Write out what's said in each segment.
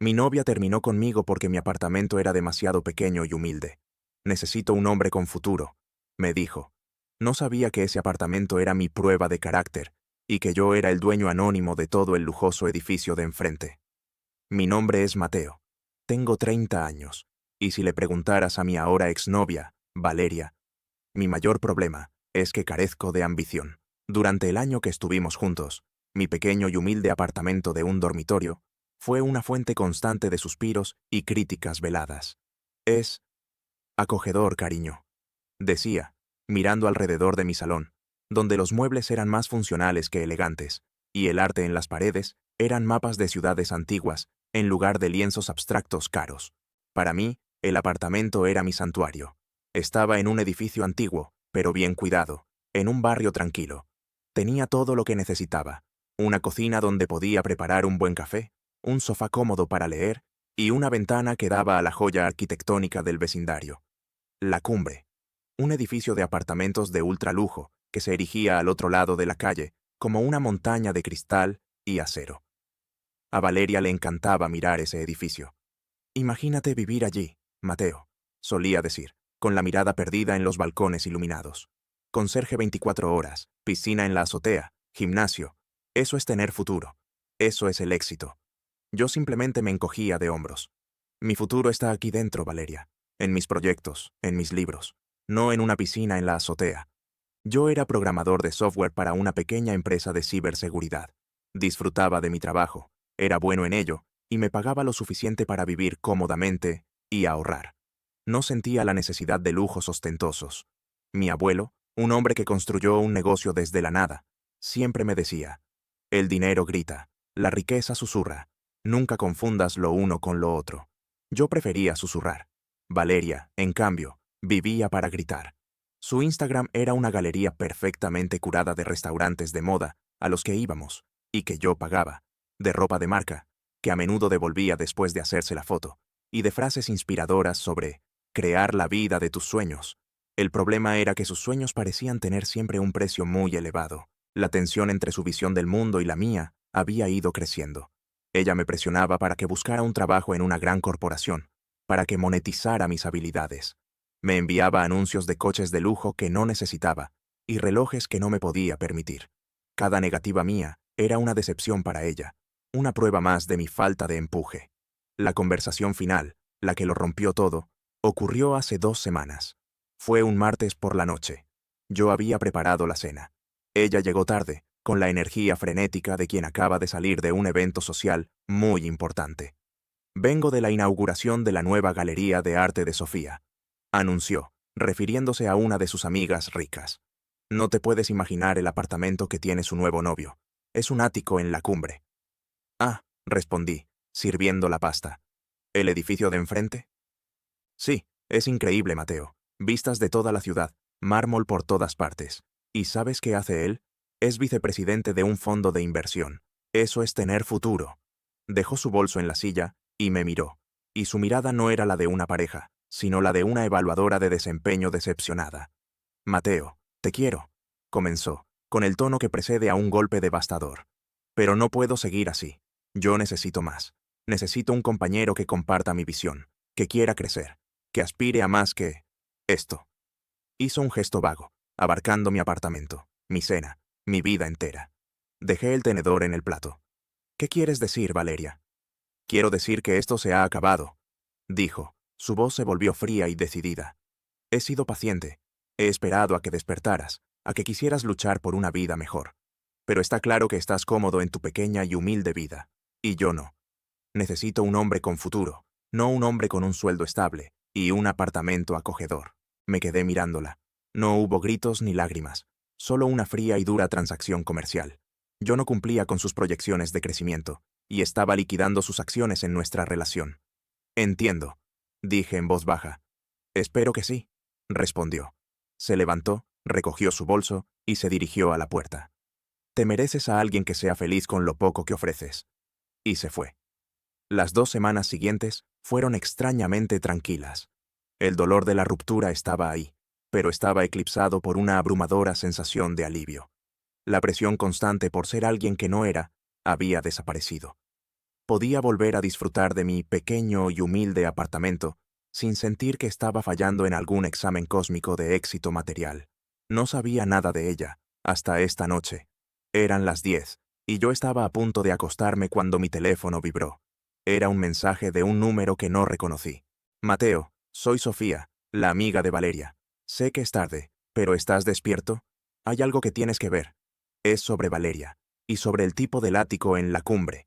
Mi novia terminó conmigo porque mi apartamento era demasiado pequeño y humilde. Necesito un hombre con futuro, me dijo. No sabía que ese apartamento era mi prueba de carácter y que yo era el dueño anónimo de todo el lujoso edificio de enfrente. Mi nombre es Mateo. Tengo 30 años, y si le preguntaras a mi ahora exnovia, Valeria, mi mayor problema es que carezco de ambición. Durante el año que estuvimos juntos, mi pequeño y humilde apartamento de un dormitorio fue una fuente constante de suspiros y críticas veladas. Es acogedor, cariño, decía, mirando alrededor de mi salón, donde los muebles eran más funcionales que elegantes, y el arte en las paredes eran mapas de ciudades antiguas, en lugar de lienzos abstractos caros. Para mí, el apartamento era mi santuario. Estaba en un edificio antiguo, pero bien cuidado, en un barrio tranquilo. Tenía todo lo que necesitaba: una cocina donde podía preparar un buen café, un sofá cómodo para leer, y una ventana que daba a la joya arquitectónica del vecindario. La Cumbre, un edificio de apartamentos de ultralujo que se erigía al otro lado de la calle, como una montaña de cristal y acero. A Valeria le encantaba mirar ese edificio. Imagínate vivir allí, Mateo, solía decir, con la mirada perdida en los balcones iluminados. Conserje 24 horas, piscina en la azotea, gimnasio. Eso es tener futuro. Eso es el éxito. Yo simplemente me encogía de hombros. Mi futuro está aquí dentro, Valeria, en mis proyectos, en mis libros, no en una piscina en la azotea. Yo era programador de software para una pequeña empresa de ciberseguridad. Disfrutaba de mi trabajo, era bueno en ello, y me pagaba lo suficiente para vivir cómodamente y ahorrar. No sentía la necesidad de lujos ostentosos. Mi abuelo, un hombre que construyó un negocio desde la nada, siempre me decía: el dinero grita, la riqueza susurra, nunca confundas lo uno con lo otro. Yo prefería susurrar. Valeria, en cambio, vivía para gritar. Su Instagram era una galería perfectamente curada de restaurantes de moda a los que íbamos, y que yo pagaba, de ropa de marca, que a menudo devolvía después de hacerse la foto, y de frases inspiradoras sobre crear la vida de tus sueños. El problema era que sus sueños parecían tener siempre un precio muy elevado. La tensión entre su visión del mundo y la mía había ido creciendo. Ella me presionaba para que buscara un trabajo en una gran corporación, para que monetizara mis habilidades. Me enviaba anuncios de coches de lujo que no necesitaba y relojes que no me podía permitir. Cada negativa mía era una decepción para ella, una prueba más de mi falta de empuje. La conversación final, la que lo rompió todo, ocurrió hace 2 semanas. Fue un martes por la noche. Yo había preparado la cena. Ella llegó tarde, con la energía frenética de quien acaba de salir de un evento social muy importante. Vengo de la inauguración de la nueva Galería de Arte de Sofía, anunció, refiriéndose a una de sus amigas ricas. No te puedes imaginar el apartamento que tiene su nuevo novio. Es un ático en la Cumbre. Ah, respondí, sirviendo la pasta. ¿El edificio de enfrente? Sí, es increíble, Mateo. Vistas de toda la ciudad, mármol por todas partes. ¿Y sabes qué hace él? Es vicepresidente de un fondo de inversión. Eso es tener futuro. Dejó su bolso en la silla y me miró. Y su mirada no era la de una pareja, sino la de una evaluadora de desempeño decepcionada. Mateo, te quiero, comenzó, con el tono que precede a un golpe devastador. Pero no puedo seguir así. Yo necesito más. Necesito un compañero que comparta mi visión, que quiera crecer, que aspire a más que esto. Hizo un gesto vago, abarcando mi apartamento, mi cena, mi vida entera. Dejé el tenedor en el plato. ¿Qué quieres decir, Valeria? Quiero decir que esto se ha acabado, dijo. Su voz se volvió fría y decidida. He sido paciente. He esperado a que despertaras, a que quisieras luchar por una vida mejor. Pero está claro que estás cómodo en tu pequeña y humilde vida. Y yo no. Necesito un hombre con futuro, no un hombre con un sueldo estable y un apartamento acogedor. Me quedé mirándola. No hubo gritos ni lágrimas, solo una fría y dura transacción comercial. Yo no cumplía con sus proyecciones de crecimiento, y estaba liquidando sus acciones en nuestra relación. Entiendo, dije en voz baja. Espero que sí, respondió. Se levantó, recogió su bolso y se dirigió a la puerta. Te mereces a alguien que sea feliz con lo poco que ofreces. Y se fue. Las 2 semanas siguientes fueron extrañamente tranquilas. El dolor de la ruptura estaba ahí, pero estaba eclipsado por una abrumadora sensación de alivio. La presión constante por ser alguien que no era había desaparecido. Podía volver a disfrutar de mi pequeño y humilde apartamento sin sentir que estaba fallando en algún examen cósmico de éxito material. No sabía nada de ella, hasta esta noche. Eran las 10, y yo estaba a punto de acostarme cuando mi teléfono vibró. Era un mensaje de un número que no reconocí. Mateo, soy Sofía, la amiga de Valeria. Sé que es tarde, pero ¿estás despierto? Hay algo que tienes que ver. Es sobre Valeria, y sobre el tipo del ático en la cumbre.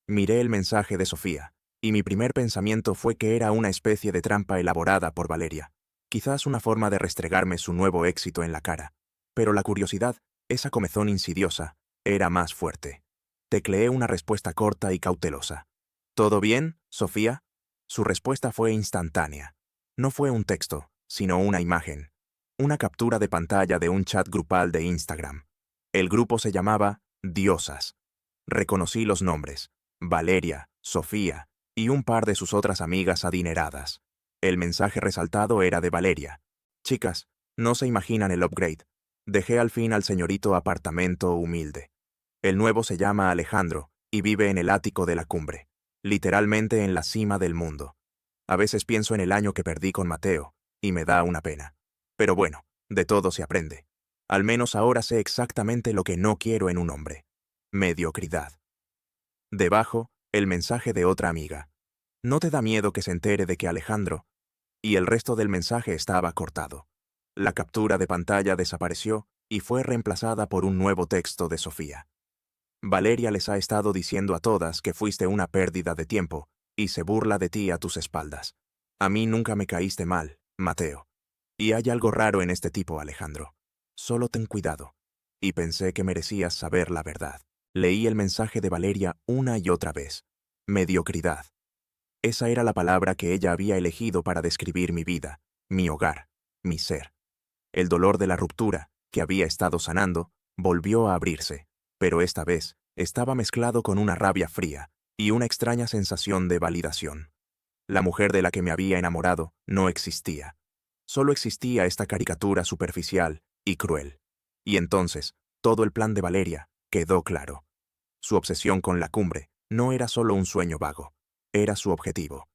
Miré el mensaje de Sofía, y mi primer pensamiento fue que era una especie de trampa elaborada por Valeria, quizás una forma de restregarme su nuevo éxito en la cara. Pero la curiosidad, esa comezón insidiosa, era más fuerte. Tecleé una respuesta corta y cautelosa. ¿Todo bien, Sofía? Su respuesta fue instantánea. No fue un texto, sino una imagen. Una captura de pantalla de un chat grupal de Instagram. El grupo se llamaba Diosas. Reconocí los nombres: Valeria, Sofía y un par de sus otras amigas adineradas. El mensaje resaltado era de Valeria. Chicas, no se imaginan el upgrade. Dejé al fin al señorito apartamento humilde. El nuevo se llama Alejandro y vive en el ático de la cumbre, literalmente en la cima del mundo. A veces pienso en el año que perdí con Mateo y me da una pena. Pero bueno, de todo se aprende. Al menos ahora sé exactamente lo que no quiero en un hombre: mediocridad. Debajo, el mensaje de otra amiga. ¿No te da miedo que se entere de que Alejandro? Y el resto del mensaje estaba cortado. La captura de pantalla desapareció y fue reemplazada por un nuevo texto de Sofía. Valeria les ha estado diciendo a todas que fuiste una pérdida de tiempo y se burla de ti a tus espaldas. A mí nunca me caíste mal, Mateo. Y hay algo raro en este tipo, Alejandro. Solo ten cuidado. Y pensé que merecías saber la verdad. Leí el mensaje de Valeria una y otra vez. Mediocridad. Esa era la palabra que ella había elegido para describir mi vida, mi hogar, mi ser. El dolor de la ruptura, que había estado sanando, volvió a abrirse, pero esta vez estaba mezclado con una rabia fría y una extraña sensación de validación. La mujer de la que me había enamorado no existía. Solo existía esta caricatura superficial y cruel. Y entonces, todo el plan de Valeria quedó claro. Su obsesión con la cumbre no era solo un sueño vago, era su objetivo.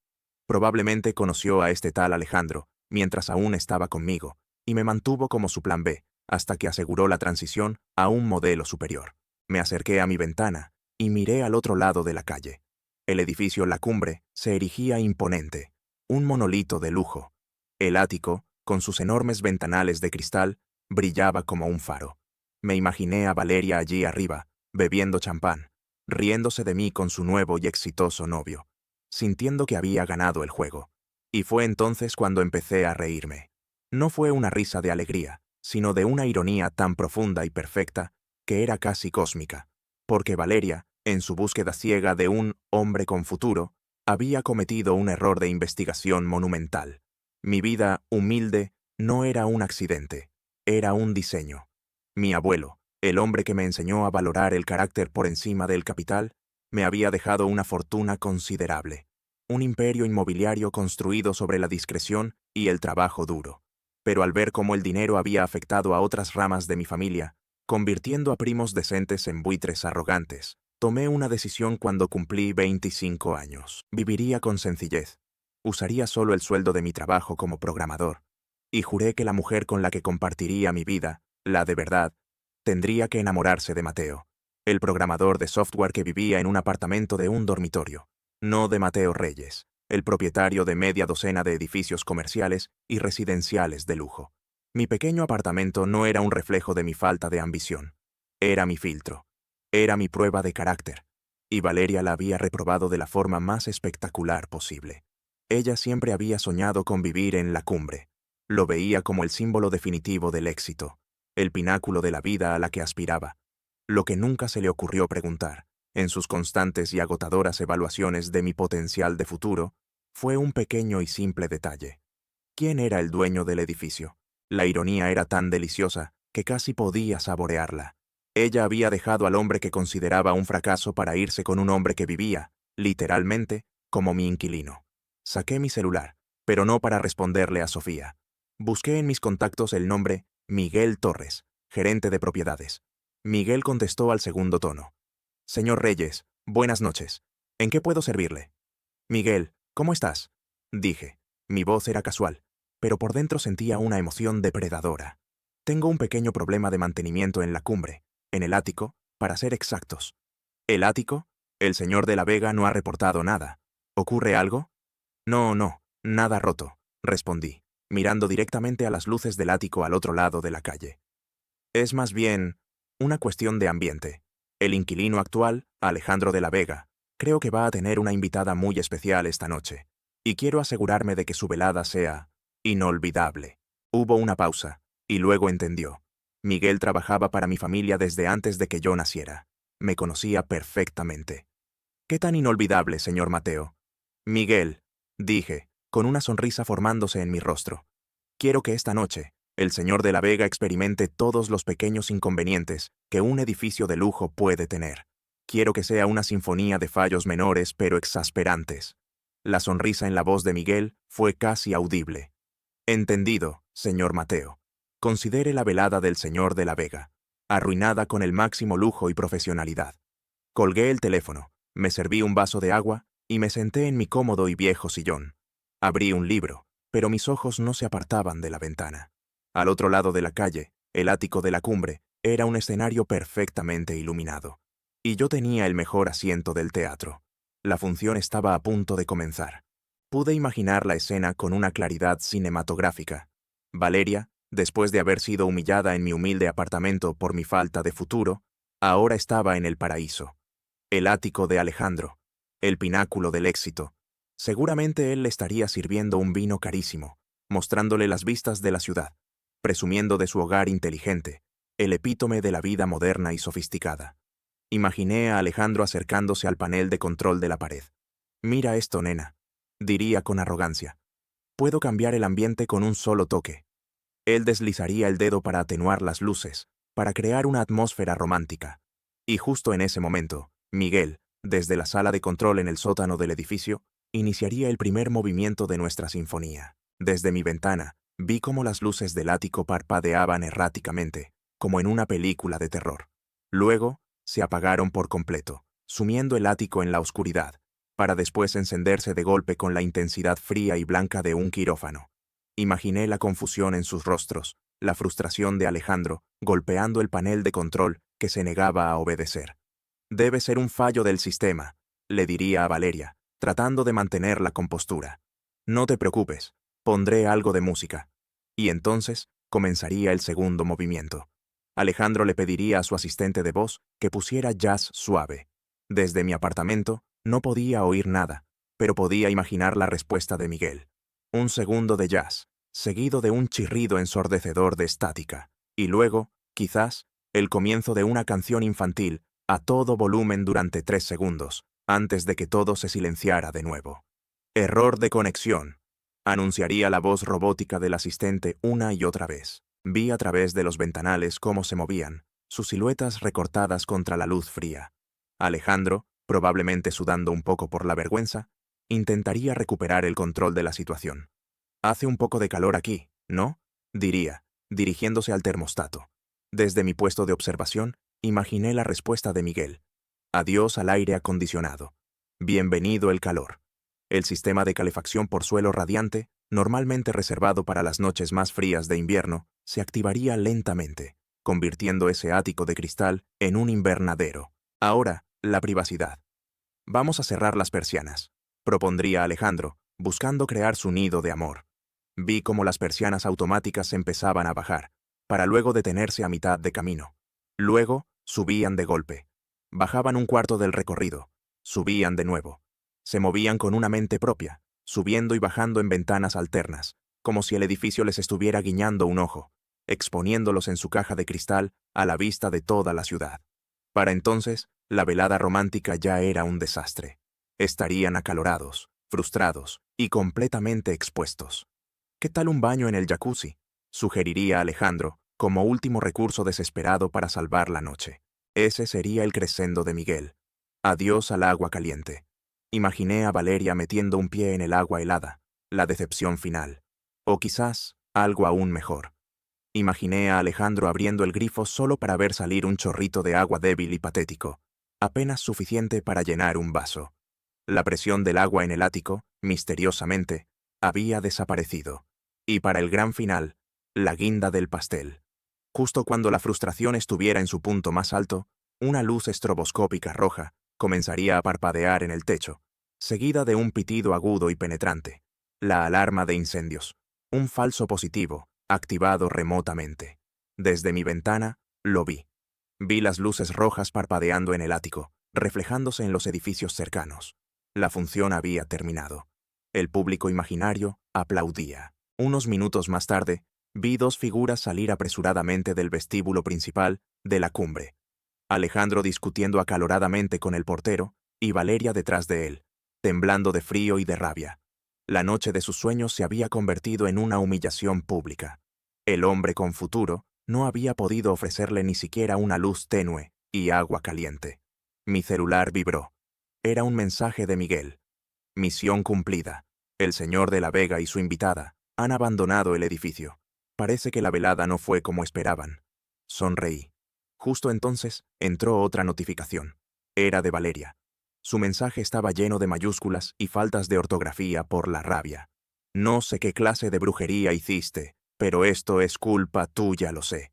Probablemente conoció a este tal Alejandro mientras aún estaba conmigo y me mantuvo como su plan B hasta que aseguró la transición a un modelo superior. Me acerqué a mi ventana y miré al otro lado de la calle. El edificio La Cumbre se erigía imponente, un monolito de lujo. El ático, con sus enormes ventanales de cristal, brillaba como un faro. Me imaginé a Valeria allí arriba, bebiendo champán, riéndose de mí con su nuevo y exitoso novio, sintiendo que había ganado el juego. Y fue entonces cuando empecé a reírme. No fue una risa de alegría, sino de una ironía tan profunda y perfecta que era casi cósmica, porque Valeria, en su búsqueda ciega de un hombre con futuro, había cometido un error de investigación monumental. Mi vida humilde no era un accidente, era un diseño. Mi abuelo, el hombre que me enseñó a valorar el carácter por encima del capital, me había dejado una fortuna considerable, un imperio inmobiliario construido sobre la discreción y el trabajo duro. Pero al ver cómo el dinero había afectado a otras ramas de mi familia, convirtiendo a primos decentes en buitres arrogantes, tomé una decisión cuando cumplí 25 años. Viviría con sencillez. Usaría solo el sueldo de mi trabajo como programador. Y juré que la mujer con la que compartiría mi vida, la de verdad, tendría que enamorarse de Mateo, el programador de software que vivía en un apartamento de un dormitorio, no de Mateo Reyes, el propietario de media docena de edificios comerciales y residenciales de lujo. Mi pequeño apartamento no era un reflejo de mi falta de ambición. Era mi filtro. Era mi prueba de carácter. Y Valeria la había reprobado de la forma más espectacular posible. Ella siempre había soñado con vivir en la cumbre. Lo veía como el símbolo definitivo del éxito, el pináculo de la vida a la que aspiraba. Lo que nunca se le ocurrió preguntar, en sus constantes y agotadoras evaluaciones de mi potencial de futuro, fue un pequeño y simple detalle. ¿Quién era el dueño del edificio? La ironía era tan deliciosa que casi podía saborearla. Ella había dejado al hombre que consideraba un fracaso para irse con un hombre que vivía, literalmente, como mi inquilino. Saqué mi celular, pero no para responderle a Sofía. Busqué en mis contactos el nombre Miguel Torres, gerente de propiedades. Miguel contestó al segundo tono. Señor Reyes, buenas noches. ¿En qué puedo servirle? Miguel, ¿cómo estás? Dije. Mi voz era casual, pero por dentro sentía una emoción depredadora. Tengo un pequeño problema de mantenimiento en la cumbre, en el ático, para ser exactos. ¿El ático? El señor de la Vega no ha reportado nada. ¿Ocurre algo? No, no, nada roto, respondí, mirando directamente a las luces del ático al otro lado de la calle. Es más bien una cuestión de ambiente. El inquilino actual, Alejandro de la Vega, creo que va a tener una invitada muy especial esta noche, y quiero asegurarme de que su velada sea inolvidable. Hubo una pausa, y luego entendió. Miguel trabajaba para mi familia desde antes de que yo naciera. Me conocía perfectamente. ¿Qué tan inolvidable, señor Mateo? Miguel, dije, con una sonrisa formándose en mi rostro. Quiero que esta noche, el señor de la Vega experimente todos los pequeños inconvenientes que un edificio de lujo puede tener. Quiero que sea una sinfonía de fallos menores pero exasperantes. La sonrisa en la voz de Miguel fue casi audible. Entendido, señor Mateo. Considere la velada del señor de la Vega, arruinada con el máximo lujo y profesionalidad. Colgué el teléfono, me serví un vaso de agua y me senté en mi cómodo y viejo sillón. Abrí un libro, pero mis ojos no se apartaban de la ventana. Al otro lado de la calle, el ático de la cumbre, era un escenario perfectamente iluminado. Y yo tenía el mejor asiento del teatro. La función estaba a punto de comenzar. Pude imaginar la escena con una claridad cinematográfica. Valeria, después de haber sido humillada en mi humilde apartamento por mi falta de futuro, ahora estaba en el paraíso. El ático de Alejandro, el pináculo del éxito. Seguramente él le estaría sirviendo un vino carísimo, mostrándole las vistas de la ciudad, presumiendo de su hogar inteligente, el epítome de la vida moderna y sofisticada. Imaginé a Alejandro acercándose al panel de control de la pared. Mira esto, nena, diría con arrogancia. Puedo cambiar el ambiente con un solo toque. Él deslizaría el dedo para atenuar las luces, para crear una atmósfera romántica. Y justo en ese momento, Miguel, desde la sala de control en el sótano del edificio, iniciaría el primer movimiento de nuestra sinfonía. Desde mi ventana, vi cómo las luces del ático parpadeaban erráticamente, como en una película de terror. Luego, se apagaron por completo, sumiendo el ático en la oscuridad, para después encenderse de golpe con la intensidad fría y blanca de un quirófano. Imaginé la confusión en sus rostros, la frustración de Alejandro, golpeando el panel de control que se negaba a obedecer. Debe ser un fallo del sistema, le diría a Valeria, tratando de mantener la compostura. No te preocupes, pondré algo de música. Y entonces comenzaría el segundo movimiento. Alejandro le pediría a su asistente de voz que pusiera jazz suave. Desde mi apartamento no podía oír nada, pero podía imaginar la respuesta de Miguel. Un segundo de jazz, seguido de un chirrido ensordecedor de estática, y luego, quizás, el comienzo de una canción infantil a todo volumen durante 3 segundos, antes de que todo se silenciara de nuevo. Error de conexión, anunciaría la voz robótica del asistente una y otra vez. Vi a través de los ventanales cómo se movían, sus siluetas recortadas contra la luz fría. Alejandro, probablemente sudando un poco por la vergüenza, intentaría recuperar el control de la situación. Hace un poco de calor aquí, ¿no? Diría, dirigiéndose al termostato. Desde mi puesto de observación, imaginé la respuesta de Miguel. Adiós al aire acondicionado. Bienvenido el calor. El sistema de calefacción por suelo radiante, normalmente reservado para las noches más frías de invierno, se activaría lentamente, convirtiendo ese ático de cristal en un invernadero. Ahora, la privacidad. Vamos a cerrar las persianas, propondría Alejandro, buscando crear su nido de amor. Vi cómo las persianas automáticas empezaban a bajar, para luego detenerse a mitad de camino. Luego, subían de golpe. Bajaban un cuarto del recorrido. Subían de nuevo. Se movían con una mente propia, subiendo y bajando en ventanas alternas, como si el edificio les estuviera guiñando un ojo, exponiéndolos en su caja de cristal a la vista de toda la ciudad. Para entonces, la velada romántica ya era un desastre. Estarían acalorados, frustrados y completamente expuestos. ¿Qué tal un baño en el jacuzzi?, sugeriría Alejandro, como último recurso desesperado para salvar la noche. Ese sería el crescendo de Miguel. Adiós al agua caliente. Imaginé a Valeria metiendo un pie en el agua helada, la decepción final. O quizás, algo aún mejor. Imaginé a Alejandro abriendo el grifo solo para ver salir un chorrito de agua débil y patético, apenas suficiente para llenar un vaso. La presión del agua en el ático, misteriosamente, había desaparecido. Y para el gran final, la guinda del pastel. Justo cuando la frustración estuviera en su punto más alto, una luz estroboscópica roja comenzaría a parpadear en el techo, seguida de un pitido agudo y penetrante. La alarma de incendios. Un falso positivo, activado remotamente. Desde mi ventana, lo vi. Vi las luces rojas parpadeando en el ático, reflejándose en los edificios cercanos. La función había terminado. El público imaginario aplaudía. Unos minutos más tarde, vi dos figuras salir apresuradamente del vestíbulo principal de la cumbre. Alejandro discutiendo acaloradamente con el portero y Valeria detrás de él, temblando de frío y de rabia. La noche de sus sueños se había convertido en una humillación pública. El hombre con futuro no había podido ofrecerle ni siquiera una luz tenue y agua caliente. Mi celular vibró. Era un mensaje de Miguel. Misión cumplida. El señor de la Vega y su invitada han abandonado el edificio. Parece que la velada no fue como esperaban. Sonreí. Justo entonces entró otra notificación. Era de Valeria. Su mensaje estaba lleno de mayúsculas y faltas de ortografía por la rabia. No sé qué clase de brujería hiciste, pero esto es culpa tuya, lo sé.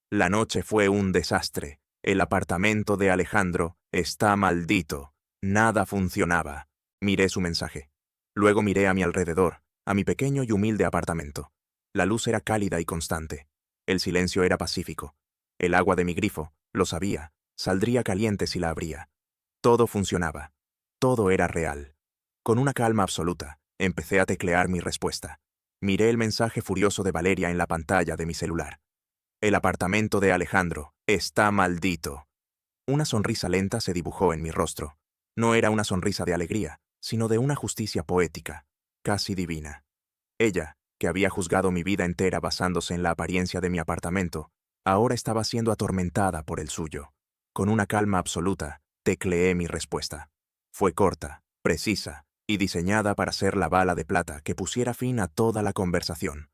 La noche fue un desastre. El apartamento de Alejandro está maldito. Nada funcionaba. Miré su mensaje. Luego miré a mi alrededor, a mi pequeño y humilde apartamento. La luz era cálida y constante. El silencio era pacífico. El agua de mi grifo, lo sabía, saldría caliente si la abría. Todo funcionaba. Todo era real. Con una calma absoluta, empecé a teclear mi respuesta. Miré el mensaje furioso de Valeria en la pantalla de mi celular. El apartamento de Alejandro está maldito. Una sonrisa lenta se dibujó en mi rostro. No era una sonrisa de alegría, sino de una justicia poética, casi divina. Ella, que había juzgado mi vida entera basándose en la apariencia de mi apartamento, ahora estaba siendo atormentada por el suyo. Con una calma absoluta, tecleé mi respuesta. Fue corta, precisa y diseñada para ser la bala de plata que pusiera fin a toda la conversación.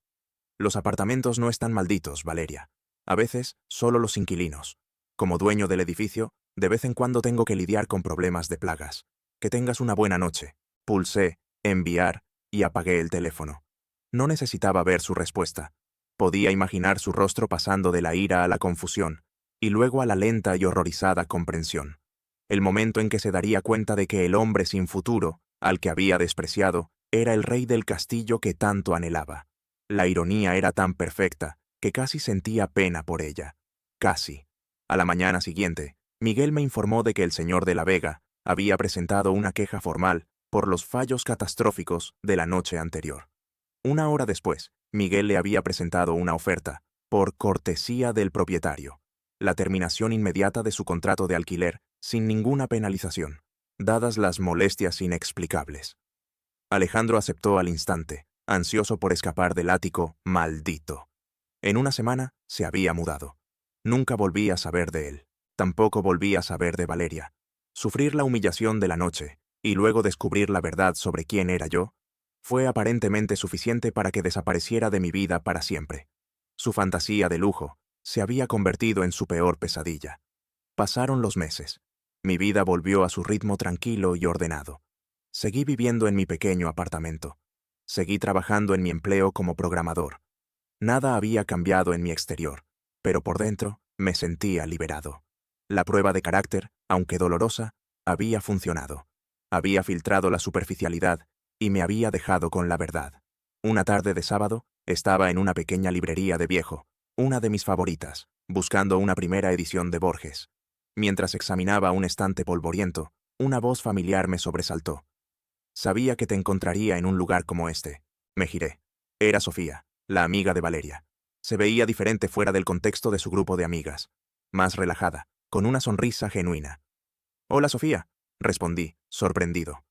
Los apartamentos no están malditos, Valeria. A veces, solo los inquilinos. Como dueño del edificio, de vez en cuando tengo que lidiar con problemas de plagas. Que tengas una buena noche. Pulsé, enviar, y apagué el teléfono. No necesitaba ver su respuesta. Podía imaginar su rostro pasando de la ira a la confusión, y luego a la lenta y horrorizada comprensión. El momento en que se daría cuenta de que el hombre sin futuro, al que había despreciado, era el rey del castillo que tanto anhelaba. La ironía era tan perfecta que casi sentía pena por ella. Casi. A la mañana siguiente, Miguel me informó de que el señor de la Vega había presentado una queja formal por los fallos catastróficos de la noche anterior. Una hora después, Miguel le había presentado una oferta, por cortesía del propietario, la terminación inmediata de su contrato de alquiler sin ninguna penalización, dadas las molestias inexplicables. Alejandro aceptó al instante, ansioso por escapar del ático maldito. En una semana se había mudado. Nunca volví a saber de él. Tampoco volví a saber de Valeria. Sufrir la humillación de la noche y luego descubrir la verdad sobre quién era yo fue aparentemente suficiente para que desapareciera de mi vida para siempre. Su fantasía de lujo se había convertido en su peor pesadilla. Pasaron los meses. Mi vida volvió a su ritmo tranquilo y ordenado. Seguí viviendo en mi pequeño apartamento. Seguí trabajando en mi empleo como programador. Nada había cambiado en mi exterior, pero por dentro me sentía liberado. La prueba de carácter, aunque dolorosa, había funcionado. Había filtrado la superficialidad y me había dejado con la verdad. Una tarde de sábado, estaba en una pequeña librería de viejo, una de mis favoritas, buscando una primera edición de Borges. Mientras examinaba un estante polvoriento, una voz familiar me sobresaltó. Sabía que te encontraría en un lugar como este. Me giré. Era Sofía, la amiga de Valeria. Se veía diferente fuera del contexto de su grupo de amigas. Más relajada, con una sonrisa genuina. «Hola, Sofía», respondí, sorprendido.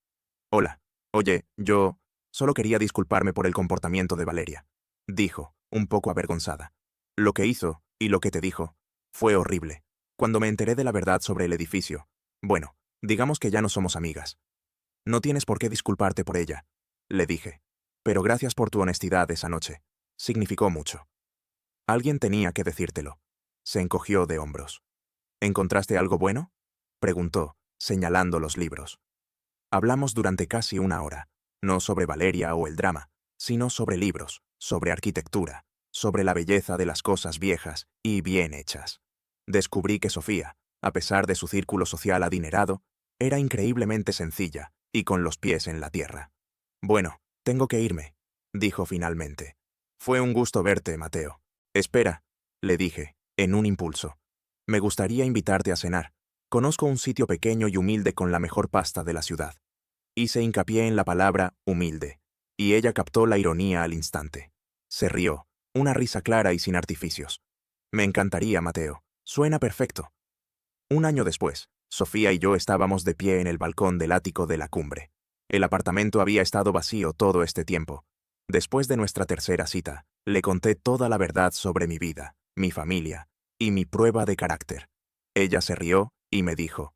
«Hola. Oye, yo solo quería disculparme por el comportamiento de Valeria», dijo, un poco avergonzada. «Lo que hizo, y lo que te dijo, fue horrible. Cuando me enteré de la verdad sobre el edificio, bueno, digamos que ya no somos amigas. No tienes por qué disculparte por ella», le dije. «Pero gracias por tu honestidad esa noche. Significó mucho». «Alguien tenía que decírtelo». Se encogió de hombros. «¿Encontraste algo bueno?», preguntó, señalando los libros. Hablamos durante casi una hora, no sobre Valeria o el drama, sino sobre libros, sobre arquitectura, sobre la belleza de las cosas viejas y bien hechas. Descubrí que Sofía, a pesar de su círculo social adinerado, era increíblemente sencilla y con los pies en la tierra. Bueno, tengo que irme, dijo finalmente. Fue un gusto verte, Mateo. Espera, le dije, en un impulso. Me gustaría invitarte a cenar. Conozco un sitio pequeño y humilde con la mejor pasta de la ciudad. Hice hincapié en la palabra humilde, y ella captó la ironía al instante. Se rió, una risa clara y sin artificios. Me encantaría, Mateo. Suena perfecto. Un año después, Sofía y yo estábamos de pie en el balcón del ático de la cumbre. El apartamento había estado vacío todo este tiempo. Después de nuestra tercera cita, le conté toda la verdad sobre mi vida, mi familia y mi prueba de carácter. Ella se rió y me dijo: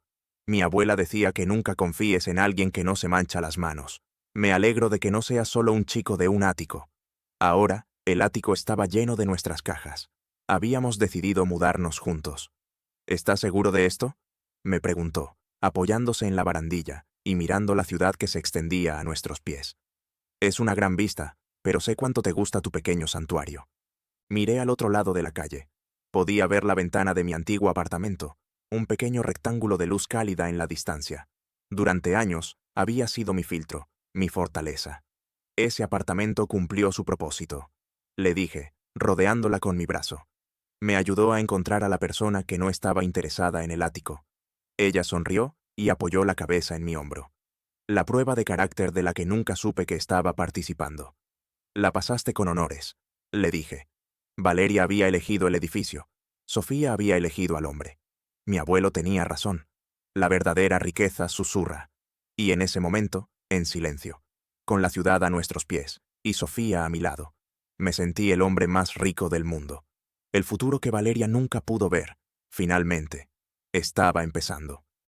mi abuela decía que nunca confíes en alguien que no se mancha las manos. Me alegro de que no seas solo un chico de un ático. Ahora, el ático estaba lleno de nuestras cajas. Habíamos decidido mudarnos juntos. ¿Estás seguro de esto?, me preguntó, apoyándose en la barandilla y mirando la ciudad que se extendía a nuestros pies. Es una gran vista, pero sé cuánto te gusta tu pequeño santuario. Miré al otro lado de la calle. Podía ver la ventana de mi antiguo apartamento, un pequeño rectángulo de luz cálida en la distancia. Durante años, había sido mi filtro, mi fortaleza. Ese apartamento cumplió su propósito, le dije, rodeándola con mi brazo. Me ayudó a encontrar a la persona que no estaba interesada en el ático. Ella sonrió y apoyó la cabeza en mi hombro. La prueba de carácter de la que nunca supe que estaba participando. La pasaste con honores, le dije. Valeria había elegido el edificio. Sofía había elegido al hombre. Mi abuelo tenía razón. La verdadera riqueza susurra. Y en ese momento, en silencio, con la ciudad a nuestros pies y Sofía a mi lado, me sentí el hombre más rico del mundo. El futuro que Valeria nunca pudo ver, finalmente, estaba empezando.